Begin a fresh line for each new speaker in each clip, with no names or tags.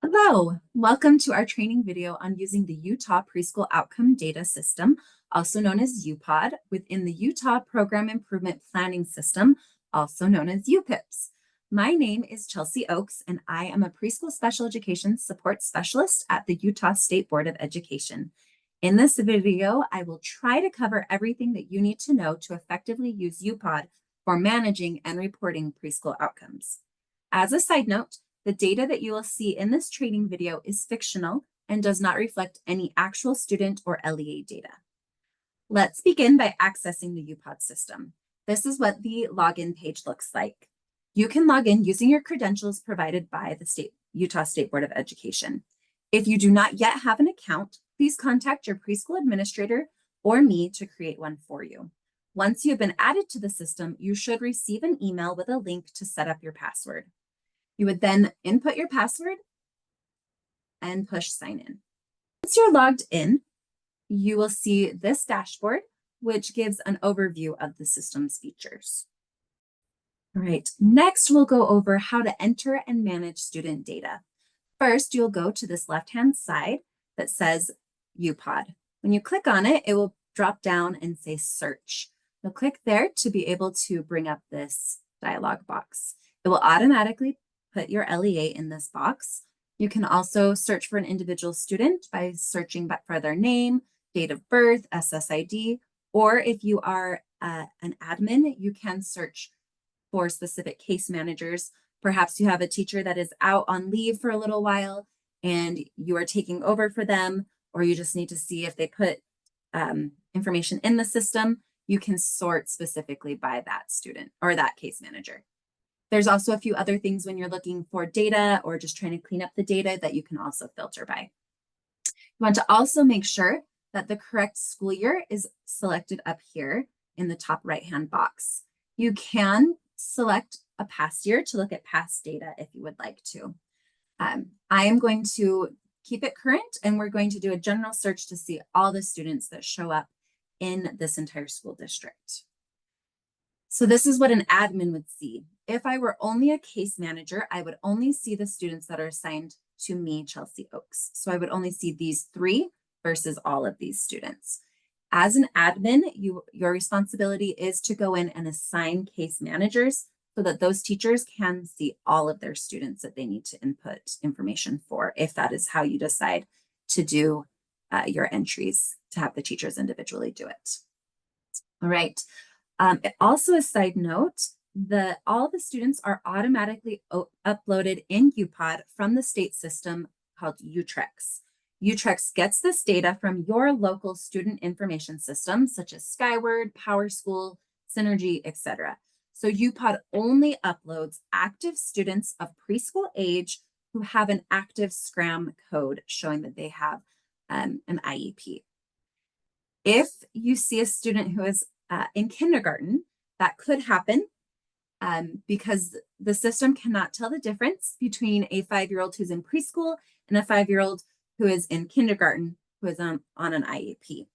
Hello, welcome to our training video on using the Utah Preschool Outcome Data System, also known as UPOD, within the Utah Program Improvement Planning System, also known as UPIPS. My name is Chelsea Oakes, and I am a preschool special education support specialist at the Utah State Board of Education. In this video, I will try to cover everything that you need to know to effectively use UPOD for managing and reporting preschool outcomes. As a side note, the data that you will see in this training video is fictional and does not reflect any actual student or LEA data. Let's begin by accessing the UPOD system. This is what the login page looks like. You can log in using your credentials provided by the Utah State Board of Education. If you do not yet have an account, please contact your preschool administrator or me to create one for you. Once you have been added to the system, you should receive an email with a link to set up your password. You would then input your password and push sign in. Once you're logged in, you will see this dashboard, which gives an overview of the system's features. All right, next we'll go over how to enter and manage student data. First, you'll go to this left-hand side that says UPOD. When you click on it, it will drop down and say search. You'll click there to be able to bring up this dialog box. It will automatically put your LEA in this box. You can also search for an individual student by searching for their name, date of birth, SSID, or if you are an admin, you can search for specific case managers. Perhaps you have a teacher that is out on leave for a little while and you are taking over for them, or you just need to see if they put information in the system. You can sort specifically by that student or that case manager. There's also a few other things when you're looking for data or just trying to clean up the data that you can also filter by. You want to also make sure that the correct school year is selected up here in the top right-hand box. You can select a past year to look at past data if you would like to. I am going to keep it current, and we're going to do a general search to see all the students that show up in this entire school district. So this is what an admin would see. If I were only a case manager, I would only see the students that are assigned to me, Chelsea Oakes. So I would only see these three versus all of these students. As an admin, your responsibility is to go in and assign case managers so that those teachers can see all of their students that they need to input information for, if that is how you decide to do your entries, to have the teachers individually do it. All right. Also, a side note, all the students are automatically uploaded in UPOD from the state system called UTREX. UTREX gets this data from your local student information system, such as Skyward, PowerSchool, Synergy, etc. So UPOD only uploads active students of preschool age who have an active SCRAM code showing that they have an IEP. If you see a student who is in kindergarten, that could happen because the system cannot tell the difference between a 5-year-old who's in preschool and a 5-year-old who is in kindergarten who is on an IEP.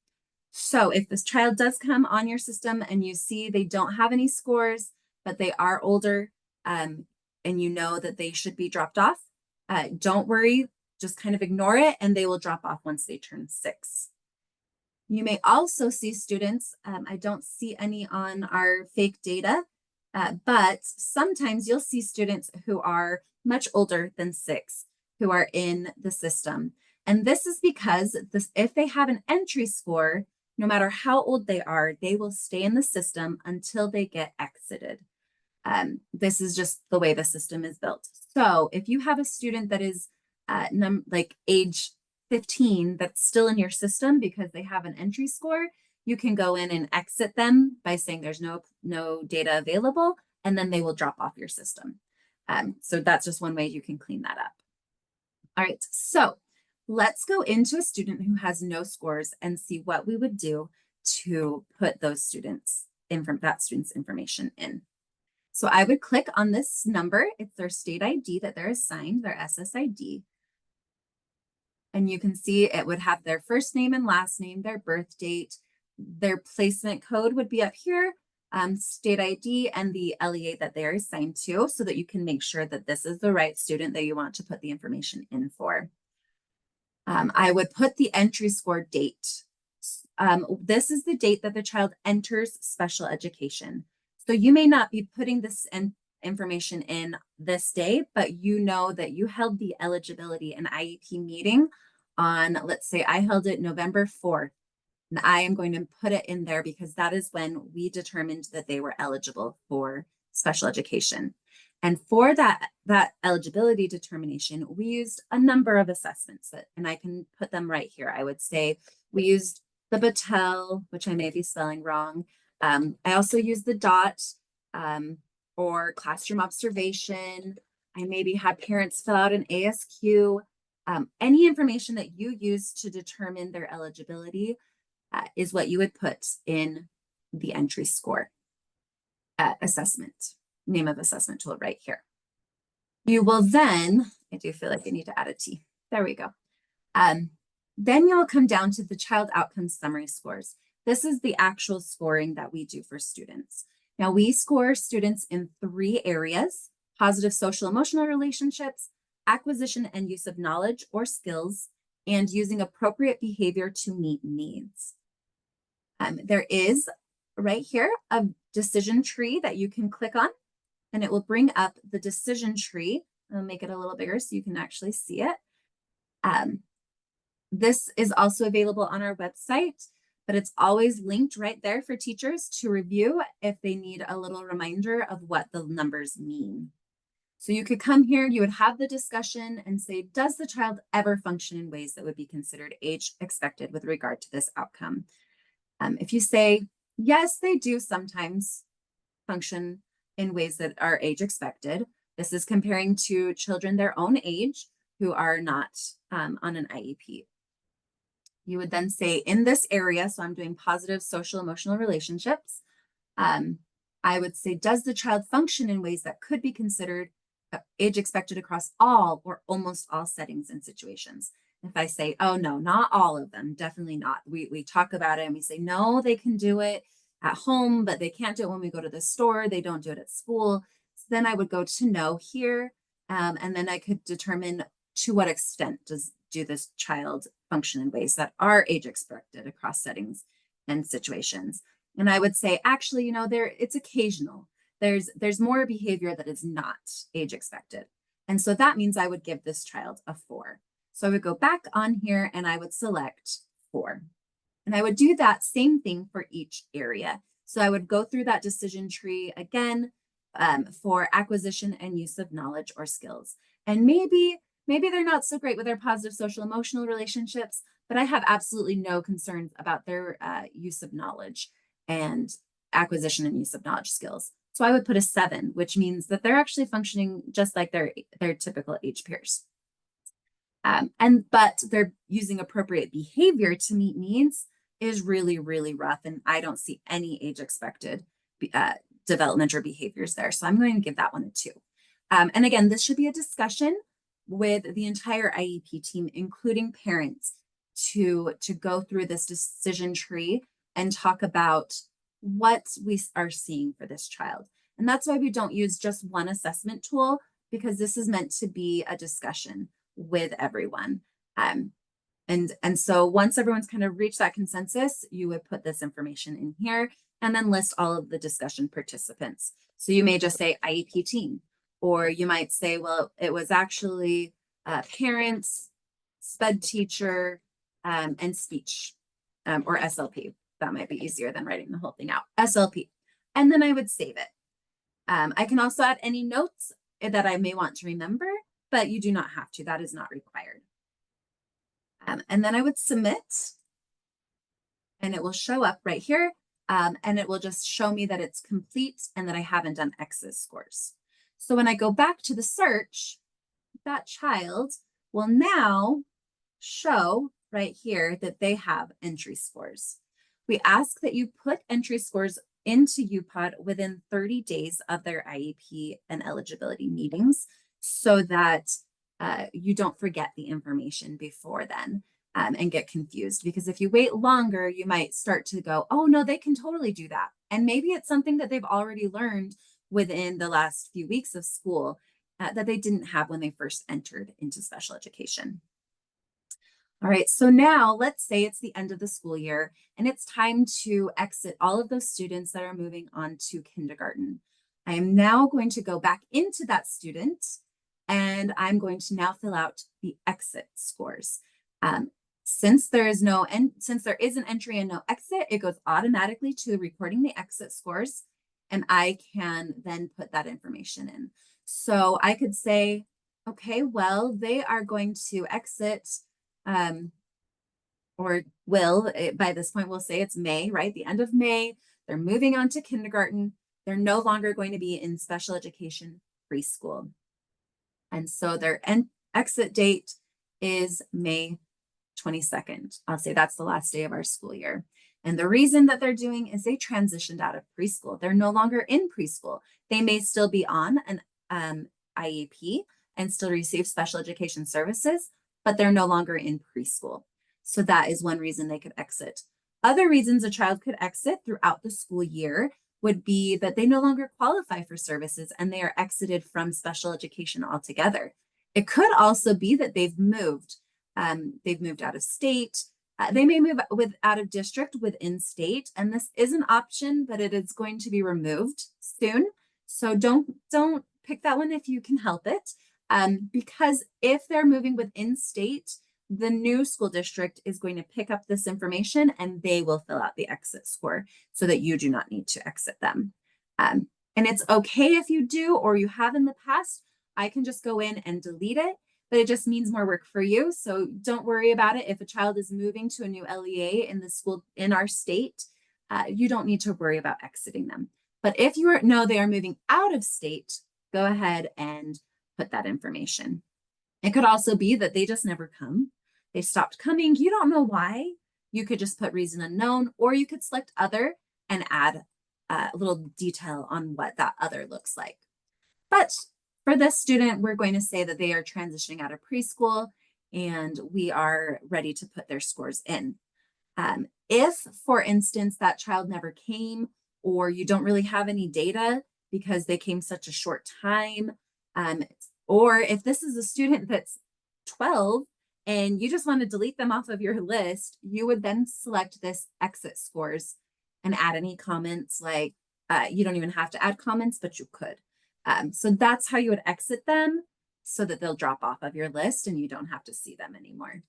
So if this child does come on your system and you see they don't have any scores, but they are older and you know that they should be dropped off, don't worry, just kind of ignore it and they will drop off once they turn 6. You may also see students, I don't see any on our fake data, but sometimes you'll see students who are much older than 6 who are in the system. And this is because if they have an entry score, no matter how old they are, they will stay in the system until they get exited. This is just the way the system is built. So if you have a student that is like age 15 that's still in your system because they have an entry score, you can go in and exit them by saying there's no data available, and then they will drop off your system. So that's just one way you can clean that up. All right, so let's go into a student who has no scores and see what we would do to put those students that student's information in. So I would click on this number. It's their state ID that they're assigned, their SSID. And you can see it would have their first name and last name, their birth date, their placement code would be up here, state ID and the LEA that they're assigned to so that you can make sure that this is the right student that you want to put the information in for. I would put the entry score date. This is the date that the child enters special education. So you may not be putting this information in this day, but you know that you held the eligibility and IEP meeting on, let's say I held it November 4th. And I am going to put it in there because that is when we determined that they were eligible for special education. And for that eligibility determination, we used a number of assessments and I can put them right here. I would say we used the Battelle, which I may be spelling wrong. I also used the DOT or classroom observation. I maybe had parents fill out an ASQ. Any information that you use to determine their eligibility is what you would put in the entry score assessment, name of assessment tool right here. You will then, I do feel like I need to add a T. There we go. Then you'll come down to the child outcome summary scores. This is the actual scoring that we do for students. Now we score students in 3 areas: positive social emotional relationships, acquisition and use of knowledge or skills, and using appropriate behavior to meet needs. There is right here a decision tree that you can click on, and it will bring up the decision tree. I'll make it a little bigger so you can actually see it. This is also available on our website, but it's always linked right there for teachers to review if they need a little reminder of what the numbers mean. So you could come here, you would have the discussion and say, does the child ever function in ways that would be considered age expected with regard to this outcome? If you say, yes, they do sometimes function in ways that are age expected, this is comparing to children their own age who are not on an IEP. You would then say in this area, so I'm doing positive social emotional relationships, I would say, does the child function in ways that could be considered age expected across all or almost all settings and situations? If I say, oh no, not all of them, definitely not. We talk about it and we say, no, they can do it at home, but they can't do it when we go to the store. They don't do it at school. So then I would go to no here. And then I could determine to what extent do this child function in ways that are age expected across settings and situations. And I would say, actually, you know, it's occasional. There's more behavior that is not age expected. And so that means I would give this child a 4. So I would go back on here and I would select 4. And I would do that same thing for each area. So I would go through that decision tree again for acquisition and use of knowledge or skills. And maybe they're not so great with their positive social emotional relationships, but I have absolutely no concerns about their use of knowledge and acquisition and use of knowledge skills. So I would put a 7, which means that they're actually functioning just like their typical age peers. But they're using appropriate behavior to meet needs is really, really rough. And I don't see any age expected development or behaviors there. So I'm going to give that one a 2. And again, this should be a discussion with the entire IEP team, including parents, to go through this decision tree and talk about what we are seeing for this child. And that's why we don't use just one assessment tool, because this is meant to be a discussion with everyone. And so once everyone's kind of reached that consensus, you would put this information in here and then list all of the discussion participants. So you may just say IEP team, or you might say, well, it was actually parents, SPED teacher, and speech, or SLP. That might be easier than writing the whole thing out. SLP. And then I would save it. I can also add any notes that I may want to remember, but you do not have to. That is not required. And then I would submit, and it will show up right here, and it will just show me that it's complete and that I haven't done X's scores. So when I go back to the search, that child will now show right here that they have entry scores. We ask that you put entry scores into UPOD within 30 days of their IEP and eligibility meetings so that you don't forget the information before then and get confused. Because if you wait longer, you might start to go, oh no, they can totally do that. And maybe it's something that they've already learned within the last few weeks of school that they didn't have when they first entered into special education. All right, so now let's say it's the end of the school year and it's time to exit all of those students that are moving on to kindergarten. I am now going to go back into that student and I'm going to now fill out the exit scores. Since there is an entry and no exit, it goes automatically to recording the exit scores, and I can then put that information in. So I could say, okay, well, they are going to exit, or by this point, we'll say it's May, right? The end of May, they're moving on to kindergarten. They're no longer going to be in special education preschool. And so their exit date is May 22nd. I'll say that's the last day of our school year. And the reason that they're doing is they transitioned out of preschool. They're no longer in preschool. They may still be on an IEP and still receive special education services, but they're no longer in preschool. So that is one reason they could exit. Other reasons a child could exit throughout the school year would be that they no longer qualify for services and they are exited from special education altogether. It could also be that they've moved. They've moved out of state. They may move out of district within state, and this is an option, but it is going to be removed soon. So don't pick that one if you can help it, because if they're moving within state, the new school district is going to pick up this information and they will fill out the exit score so that you do not need to exit them. And it's okay if you do or you have in the past. I can just go in and delete it, but it just means more work for you. So don't worry about it. If a child is moving to a new LEA in the school in our state, you don't need to worry about exiting them. But if you know they are moving out of state, go ahead and put that information. It could also be that they just never come. They stopped coming. You don't know why. You could just put reason unknown, or you could select other and add a little detail on what that other looks like. But for this student, we're going to say that they are transitioning out of preschool and we are ready to put their scores in. If, for instance, that child never came or you don't really have any data because they came such a short time, or if this is a student that's 12 and you just want to delete them off of your list, you would then select this exit scores and add any comments. Like you don't even have to add comments, but you could. So that's how you would exit them so that they'll drop off of your list and you don't have to see them anymore.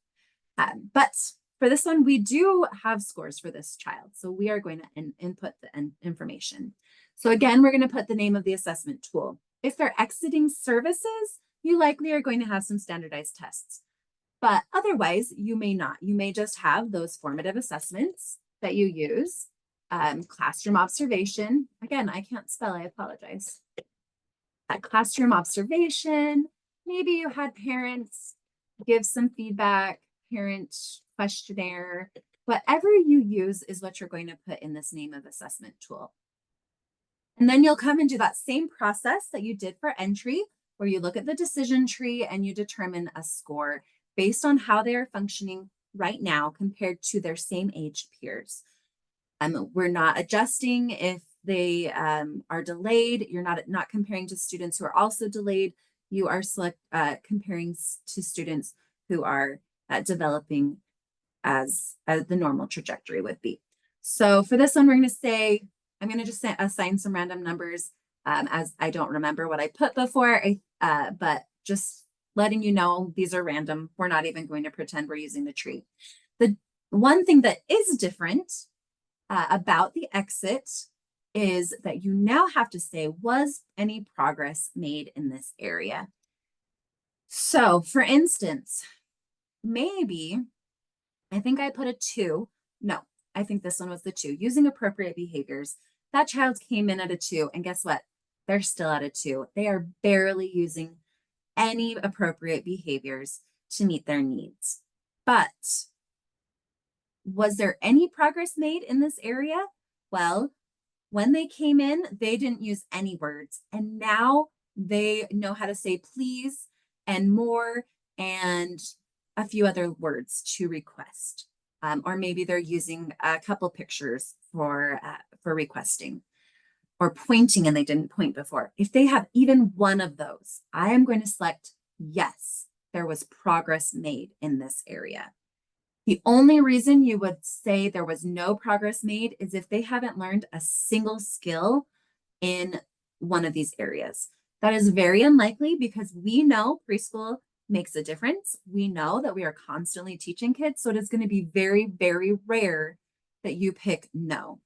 But for this one, we do have scores for this child. So we are going to input the information. So again, we're going to put the name of the assessment tool. If they're exiting services, you likely are going to have some standardized tests. But otherwise, you may not. You may just have those formative assessments that you use. Classroom observation. Again, I can't spell, I apologize. Classroom observation. Maybe you had parents give some feedback, parent questionnaire. Whatever you use is what you're going to put in this name of assessment tool. And then you'll come and do that same process that you did for entry, where you look at the decision tree and you determine a score based on how they are functioning right now compared to their same age peers. We're not adjusting if they are delayed. You're not comparing to students who are also delayed. You are comparing to students who are developing as the normal trajectory would be. So for this one, we're going to say, I'm going to just assign some random numbers as I don't remember what I put before, but just letting you know these are random. We're not even going to pretend we're using the tree. The one thing that is different about the exit is that you now have to say, was any progress made in this area? So for instance, maybe, I think I put a 2. No, I think this one was the 2. Using appropriate behaviors. That child came in at a 2, and guess what? They're still at a 2. They are barely using any appropriate behaviors to meet their needs. But was there any progress made in this area? Well, when they came in, they didn't use any words, and now they know how to say please and more and a few other words to request. or maybe they're using a couple pictures for requesting, or pointing and they didn't point before. If they have even one of those, I am going to select yes, there was progress made in this area. The only reason you would say there was no progress made is if they haven't learned a single skill in one of these areas. That is very unlikely because we know preschool makes a difference. We know that we are constantly teaching kids, so it is going to be very, very rare that you pick no.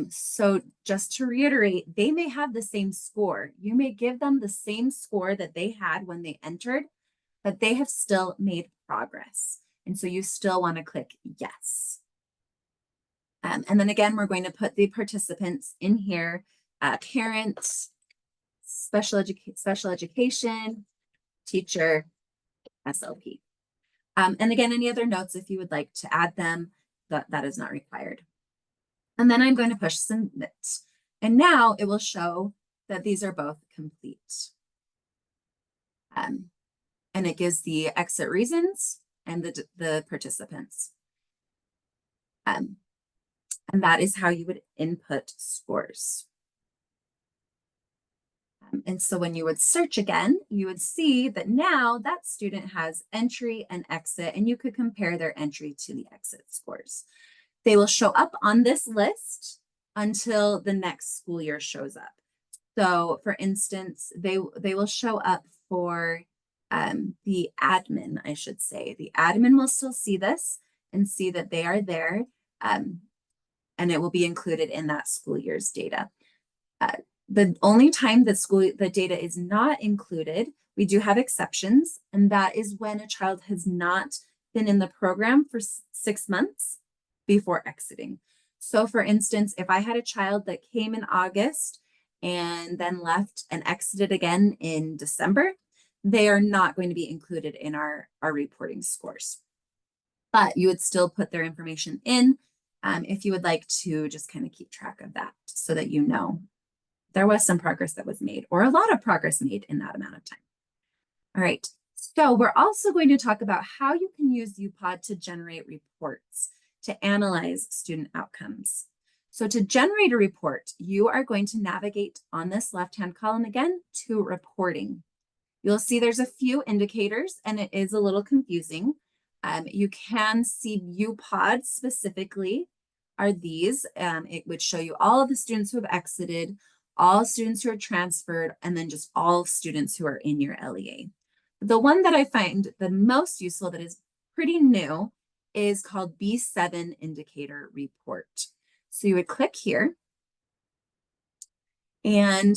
So just to reiterate, they may have the same score. You may give them the same score that they had when they entered, but they have still made progress. And so you still want to click yes. And then again, we're going to put the participants in here, parents, special education, teacher, SLP. And again, any other notes, if you would like to add them, that is not required. And then I'm going to push submit. And now it will show that these are both complete. And it gives the exit reasons and the participants. And that is how you would input scores. And so when you would search again, you would see that now that student has entry and exit, and you could compare their entry to the exit scores. They will show up on this list until the next school year shows up. So for instance, they will show up for the admin, I should say. The admin will still see this and see that they are there, and it will be included in that school year's data. The only time that the data is not included, we do have exceptions, and that is when a child has not been in the program for 6 months before exiting. So for instance, if I had a child that came in August and then left and exited again in December, they are not going to be included in our reporting scores. But you would still put their information in if you would like to just kind of keep track of that so that you know there was some progress that was made or a lot of progress made in that amount of time. All right, so we're also going to talk about how you can use UPOD to generate reports to analyze student outcomes. So to generate a report, you are going to navigate on this left-hand column again to reporting. You'll see there's a few indicators and it is a little confusing. You can see UPOD specifically are these. It would show you all of the students who have exited, all students who are transferred, and then just all students who are in your LEA. The one that I find the most useful that is pretty new is called B7 Indicator Report. So you would click here. And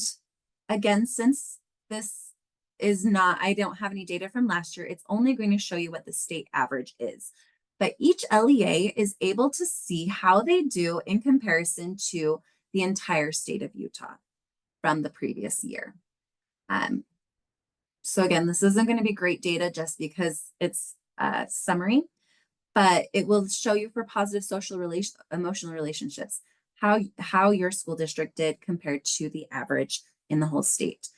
again, since this is not, I don't have any data from last year, it's only going to show you what the state average is. But each LEA is able to see how they do in comparison to the entire state of Utah from the previous year. So again, this isn't going to be great data just because it's a summary, but it will show you for positive social emotional relationships, how your school district did compared to the average in the whole state.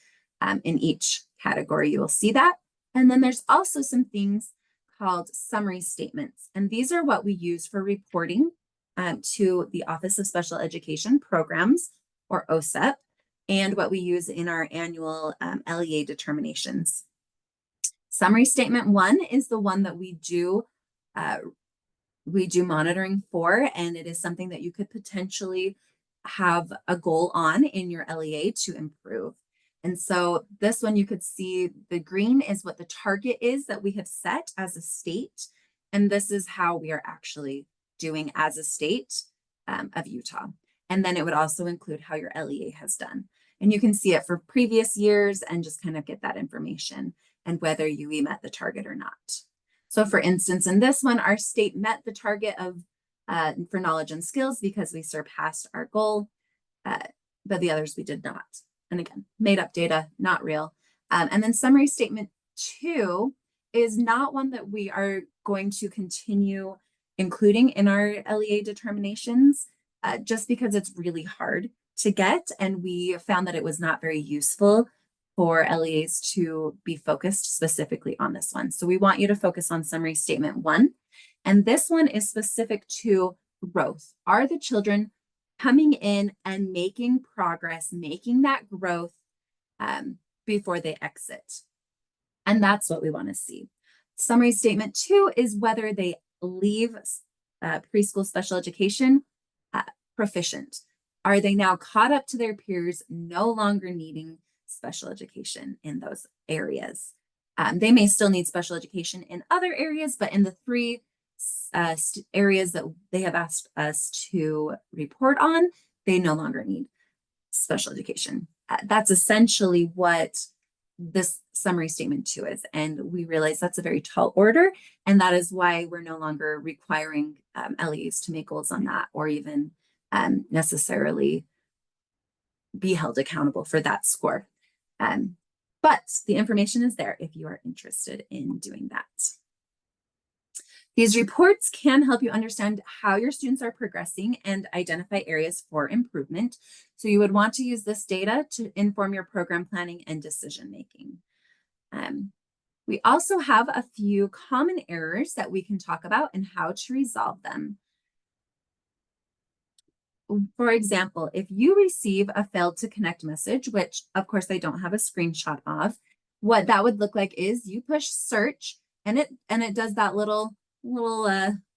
In each category, you will see that. And then there's also some things called summary statements. And these are what we use for reporting to the Office of Special Education Programs, or OSEP, and what we use in our annual LEA determinations. Summary statement 1 is the one that we do monitoring for, and it is something that you could potentially have a goal on in your LEA to improve. And so this one, you could see the green is what the target is that we have set as a state. And this is how we are actually doing as a state of Utah. And then it would also include how your LEA has done. And you can see it for previous years and just kind of get that information and whether you met the target or not. So for instance, in this one, our state met the target of for knowledge and skills because we surpassed our goal, but the others we did not. And again, made up data, not real. And then summary statement 2 is not one that we are going to continue including in our LEA determinations, just because it's really hard to get. And we found that it was not very useful for LEAs to be focused specifically on this one. So we want you to focus on summary statement 1. And this one is specific to growth. Are the children coming in and making progress, making that growth before they exit? And that's what we want to see. Summary statement 2 is whether they leave preschool special education proficient. Are they now caught up to their peers, no longer needing special education in those areas? They may still need special education in other areas, but in the 3 areas that they have asked us to report on, they no longer need special education. That's essentially what this summary statement 2 is. And we realize that's a very tall order. And that is why we're no longer requiring LEAs to make goals on that or even necessarily be held accountable for that score. But the information is there if you are interested in doing that. These reports can help you understand how your students are progressing and identify areas for improvement. So you would want to use this data to inform your program planning and decision making. We also have a few common errors that we can talk about and how to resolve them. For example, if you receive a failed to connect message, which of course I don't have a screenshot of, what that would look like is you push search and it does that little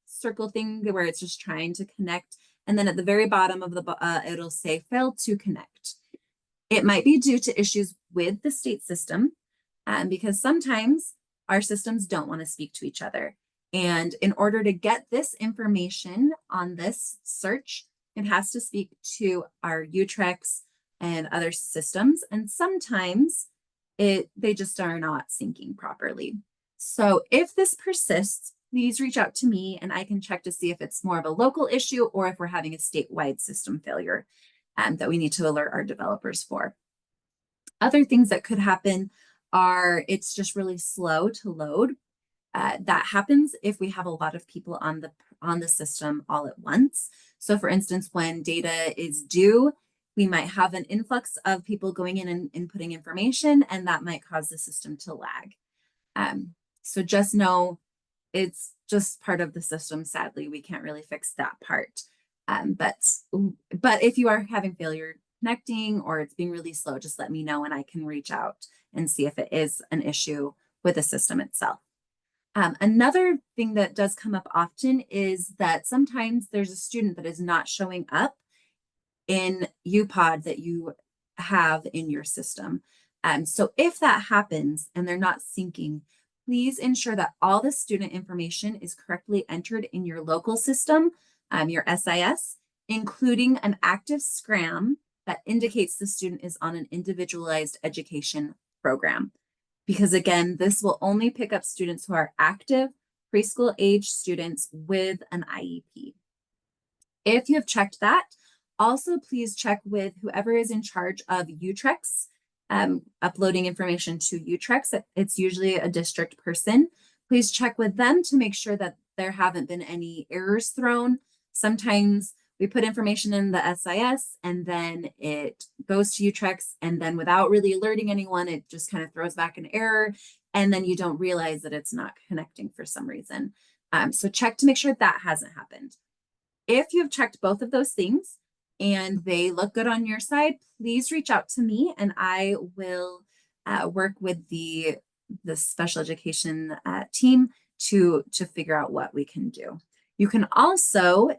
circle thing where it's just trying to connect. And then at the very bottom of the it'll say failed to connect. It might be due to issues with the state system because sometimes our systems don't want to speak to each other. And in order to get this information on this search, it has to speak to our UTREX and other systems. And sometimes they just are not syncing properly. So if this persists, please reach out to me and I can check to see if it's more of a local issue or if we're having a statewide system failure that we need to alert our developers for. Other things that could happen are it's just really slow to load. That happens if we have a lot of people on the system all at once. So for instance, when data is due, we might have an influx of people going in and inputting information, and that might cause the system to lag. So just know it's just part of the system. Sadly, we can't really fix that part. But if you are having failure connecting or it's being really slow, just let me know and I can reach out and see if it is an issue with the system itself. Another thing that does come up often is that sometimes there's a student that is not showing up in UPOD that you have in your system. So if that happens and they're not syncing, please ensure that all the student information is correctly entered in your local system, your SIS, including an active SCRAM that indicates the student is on an individualized education program. Because again, this will only pick up students who are active preschool age students with an IEP. If you have checked that, also please check with whoever is in charge of UTREX, uploading information to UTREX. It's usually a district person. Please check with them to make sure that there haven't been any errors thrown. Sometimes we put information in the SIS and then it goes to UTREX, and then without really alerting anyone, it just kind of throws back an error. And then you don't realize that it's not connecting for some reason. So check to make sure that hasn't happened. If you've checked both of those things and they look good on your side, please reach out to me and I will work with the special education team to figure out what we can do. You can also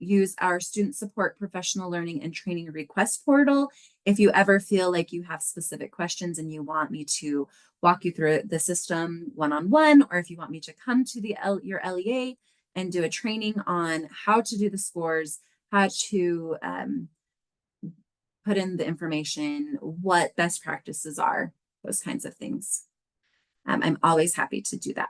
use our student support professional learning and training request portal. If you ever feel like you have specific questions and you want me to walk you through the system one-on-one, or if you want me to come to your LEA and do a training on how to do the scores, how to put in the information, what best practices are, those kinds of things. I'm always happy to do that.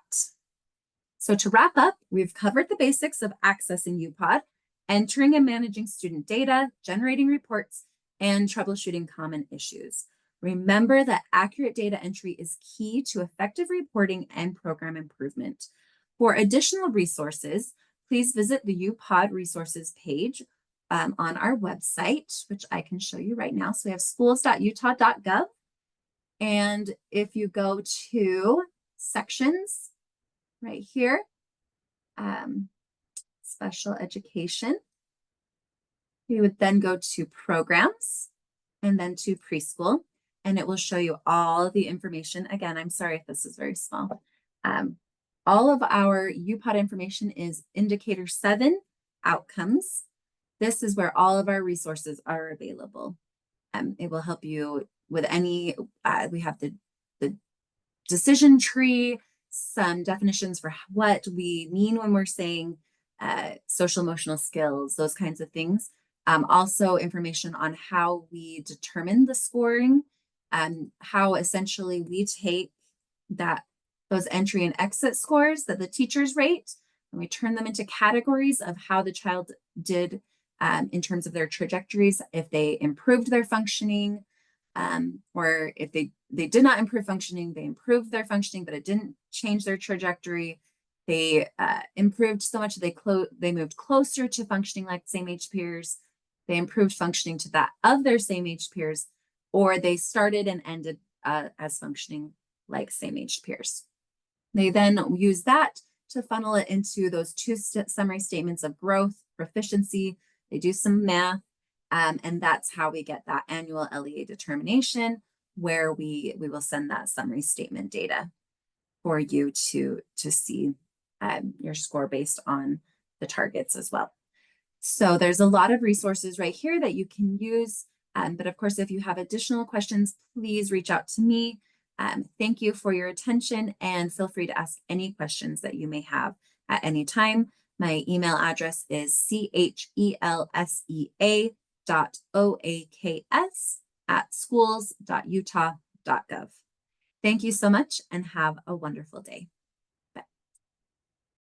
So to wrap up, we've covered the basics of accessing UPOD, entering and managing student data, generating reports, and troubleshooting common issues. Remember that accurate data entry is key to effective reporting and program improvement. For additional resources, please visit the UPOD resources page on our website, which I can show you right now. So we have schools.utah.gov. And if you go to sections right here, special education, you would then go to programs and then to preschool, and it will show you all the information. Again, I'm sorry if this is very small. All of our UPOD information is indicator 7 outcomes. This is where all of our resources are available. It will help you with any, we have the decision tree, some definitions for what we mean when we're saying social emotional skills, those kinds of things. Also information on how we determine the scoring, how essentially we take those entry and exit scores that the teachers rate, and we turn them into categories of how the child did in terms of their trajectories, if they improved their functioning, or if they did not improve functioning, they improved their functioning, but it didn't change their trajectory. They improved so much that they moved closer to functioning like same age peers. They improved functioning to that of their same age peers, or they started and ended as functioning like same age peers. They then use that to funnel it into those two summary statements of growth, proficiency. They do some math, and that's how we get that annual LEA determination, where we will send that summary statement data for you to see your score based on the targets as well. So there's a lot of resources right here that you can use. But of course, if you have additional questions, please reach out to me. Thank you for your attention, and feel free to ask any questions that you may have at any time. My email address is chelsea.oaks@schools.utah.gov. Thank you so much and have a wonderful day.